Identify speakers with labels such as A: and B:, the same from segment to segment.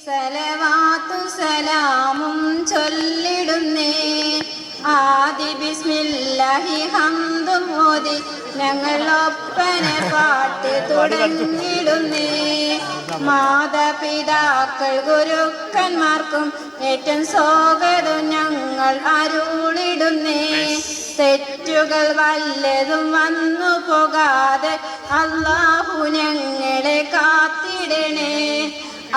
A: സലവാത്തും സലാമും ചൊല്ലിടുന്നേ. ആദി ബിസ്മില്ലാഹി ഹംദും ഓതി ഞങ്ങൾ ഒപ്പന പാട്ട് തുടങ്ങിടുന്നേ. മാതാപിതാക്കൾ ഗുരുക്കന്മാർക്കും ഏറ്റവും സ്വാഗതം ഞങ്ങൾ അരുളിടുന്നേ. തെറ്റുകൾ വല്ലതും വന്നു പോകാതെ അല്ലാഹു ഞങ്ങളെ കാത്തിടണേ.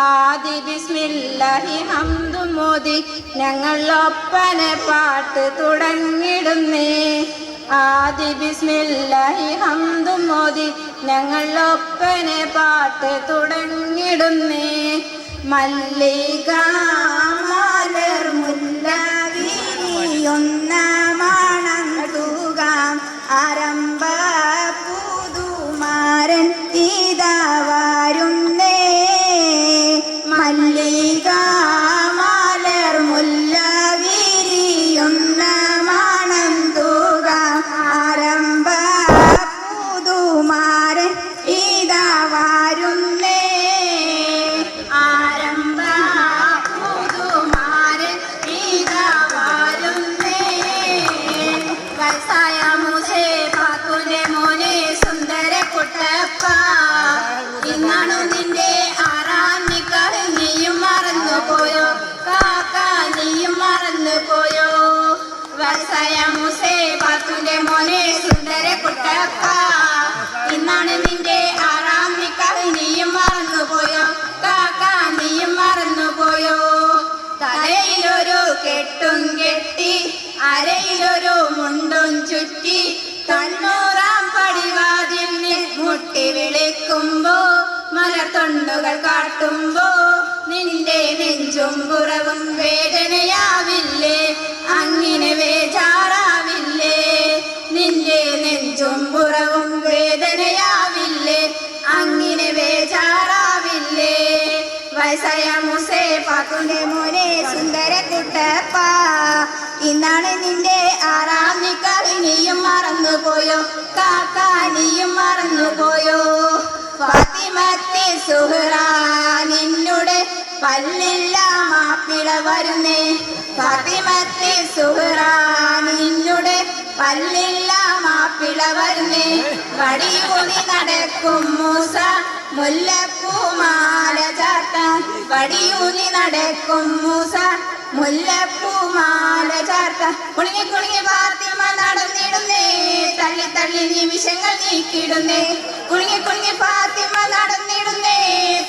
A: ആദി ബിസ്മില്ലാഹി ഹംദും ഓതി ഞങ്ങൾ ഒപ്പന പാട്ട് തുടങ്ങിടുന്നേ. ആദി ബിസ്മില്ലാഹി ഹംദും ഓതി ഞങ്ങൾ ഒപ്പന പാട്ട് തുടങ്ങിടുന്നേ. മല്ലിക മലർ മുല്ല വിരിയൊന്ന മണം തൂകാം ആരംഭ പുതുമാരൻ ഇതാ വരുന്നേ. മല്ലിക മലർ മുല്ല വിരിയൊന്ന മണം തൂകാം ആരംഭ പുതുമാരൻ ഇതാ വരുന്നേ. ആരംഭ പുതുമാരൻ ഇതാ വരുന്നേ. വയസ്സായ മൂസേ പാത്തുന്റെ മോനെ സുന്ദര കുട്ടപ്പ, ഇന്നാണു നിന്റെ ആറാം നിക്കാഹ്, നീയും മറന്നു പോയോ കാക്ക, നീയും മറന്നു പോയോ. വയസ്സായ മൂസേ പാത്തുന്റെ മോനെ സുന്ദര കുട്ടപ്പ, ഇന്നാണ് നിന്റെ ആറാം നിക്കാഹ്, നീയും മറന്നു പോയോ കാക്ക, നീയും മറന്നു പോയോ. തലയിലൊരു കെട്ടും കെട്ടി അരയിലൊരു മുണ്ടും ചുറ്റി തൊണ്ണൂറാം പടിവാതിലിനെ മുട്ടി വിളിക്കുമ്പോ മലത്തൊണ്ടുകൾ കാട്ടുമ്പോ നിന്റെ നെഞ്ചും പുറവും വേദനയാവില്ലേ, അങ്ങനെ വേജാറാവില്ലേ. നിന്റെ നെഞ്ചും പുറവും വേദനയാവില്ലേ, അങ്ങനെ വേജാറാവില്ലേ. വയസ്സായ മൂസേ പാത്തുന്റെ മോനെ സുന്ദര കുട്ടപ്പ, ഇന്നാണ് നിന്റെ ആറാം നിക്കാഹ്, നീയും മറന്നു പോയോ കാക്ക, നീയും മറന്നു പോയോ. ഫാത്തിമത്തെ സുഹ്റാ നിന്നുടെ പല്ലില്ല മാപ്പിള വരുന്നേ. ഫാത്തിമത്തെ സുഹ്റാ നിന്നുടെ പല്ലില്ല മാപ്പിള വരുന്നേ. വടിയൂന്നി നടക്കും മൂസ മുല്ലപ്പൂമാല ചാർത്താൻ, വടിയൂന്നി നടക്കും മൂസ മുല്ലപ്പൂമാല ചാർത്താൻ. കുണുങ്ങി കുണുങ്ങി ഫാത്തിമ നടന്നിടുന്നേ, തള്ളി തള്ളി നിമിഷങ്ങൾ നീക്കിടുന്നേ. കുണുങ്ങി കുണുങ്ങി ഫാത്തിമ നടന്നിടുന്നേ,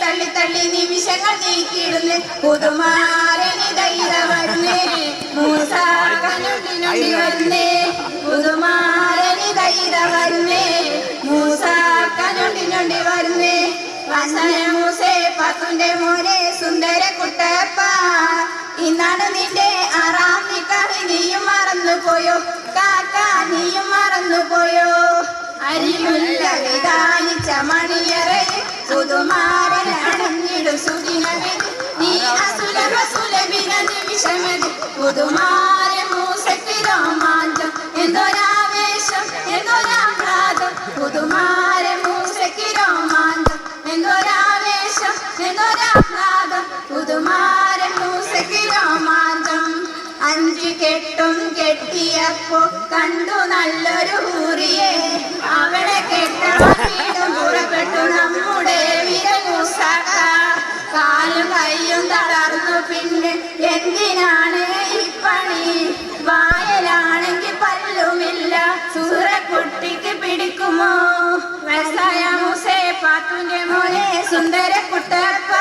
A: തള്ളി തള്ളി നിമിഷങ്ങൾ നീക്കിടുന്നേ. പുതുമാരനി ധൈര വരുന്നേ, മൂസ കനുണ്ടി വരുന്നേ. പുതുമാരനി ധൈര വരുന്നേ, മൂസ കനുണ്ടി വരുന്നേ. വയസ്സായ മൂസേ പാത്തുന്റെ മോനെ സുന്ദര കുട്ടപ്പ, ഇന്നാണ് നിന്റെ ആറാം നിക്കാഹ്, നീയും മറന്നു പോയോ കാക്ക, നീയും മറന്നു പോയോ. അരിമുല്ല വിധാനിച്ച മണിയറയിൽ പുതുമാരൻ അണഞ്ഞിടും സുദിനവിധി, നീ അസുലഭ സുലഭിന നിമിഷമതി. പുതുമാരൻ മൂസയ്ക്ക് രോമാഞ്ചം, എന്തൊരാവേശം എന്തൊരാഹ്ലാദം. പുതുമാരൻ മൂസയ്ക്ക് രോമാഞ്ചം, എന്തൊരാവേശം എന്തൊരാഹ്ലാദം. പുതുമാരൻ മൂസയ്ക്ക് രോമാഞ്ചം. 5 കെട്ടും കെട്ടിയപ്പോ കണ്ടു നല്ലൊരു ഹൂറിയെ, അവളെ കെട്ടാൻ വീണ്ടും പുറപ്പെട്ടു നമ്മുടെ വിരൽ മൂസാക്ക. കാലും കയ്യും തളർന്നു, പിന്നെ എന്തിനാണ് ഈ പണി. വായലാണെങ്കിൽ പല്ലുമില്ല, സൂറക്കുട്ടിക്ക് പിടിക്കുമോ. വയസ്സായ മൂസേ പാത്തുന്റെ മോനെ സുന്ദര കുട്ടപ്പ,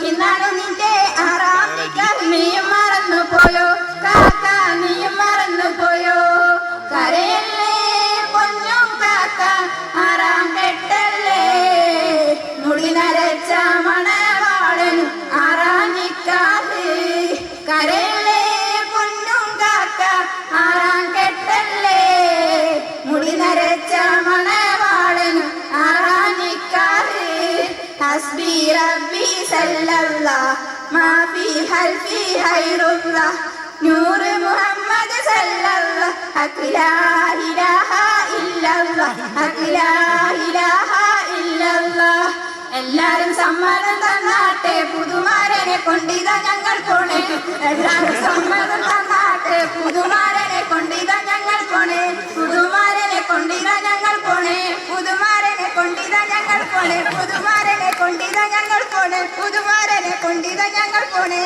A: ഇന്നാണ് നിന്റെ ആറാം നിക്കാഹ്, നീയും മറന്നു പോയോ കാക്ക, നീയും മറന്നു പോയോ. കരയല്ലേ പൊന്നും കാക്ക, ആറാം കെട്ടല്ലേ. മുടി നരച്ച മണവാളൻ ആറാം നിക്കാഹ്. കരയല്ലേ പൊന്നും കാക്ക, ആറാം കെട്ടല്ലേ. മുടി നരച്ച മണവാളൻ ആറാം നിക്കാഹ്. ഹസ്ബി റബ്ബി സല്ലല്ലാഹ് മാ ഫീ ഹൽഫി ഹൈറുല്ലാഹ് നൂറ് മുഹമ്മദ് സല്ലല്ലാഹ് ഹഖ് ലാ ഇലാഹ ഇല്ലല്ലാഹ് ഹഖ് ലാ ഇലാഹ ഇല്ലല്ലാഹ്. എല്ലാരും സമ്മതം തന്നാട്ടെ പുതുമാരെ എല്ലാവരും സമ്മതം തന്നാട്ടെ പുതുമാരനെ കൊണ്ടിത ഞങ്ങൾ പോണേ പുതുമാരനെ കൊണ്ടിത ഞങ്ങൾ പോണേ പുതുമാരനെ കൊണ്ടിത ഞങ്ങൾ പോണേ പുതുമാരനെ കൊണ്ടിത ഞങ്ങൾ പോണേ പുതുമാരനെ കൊണ്ടിത ഞങ്ങൾ പോണേ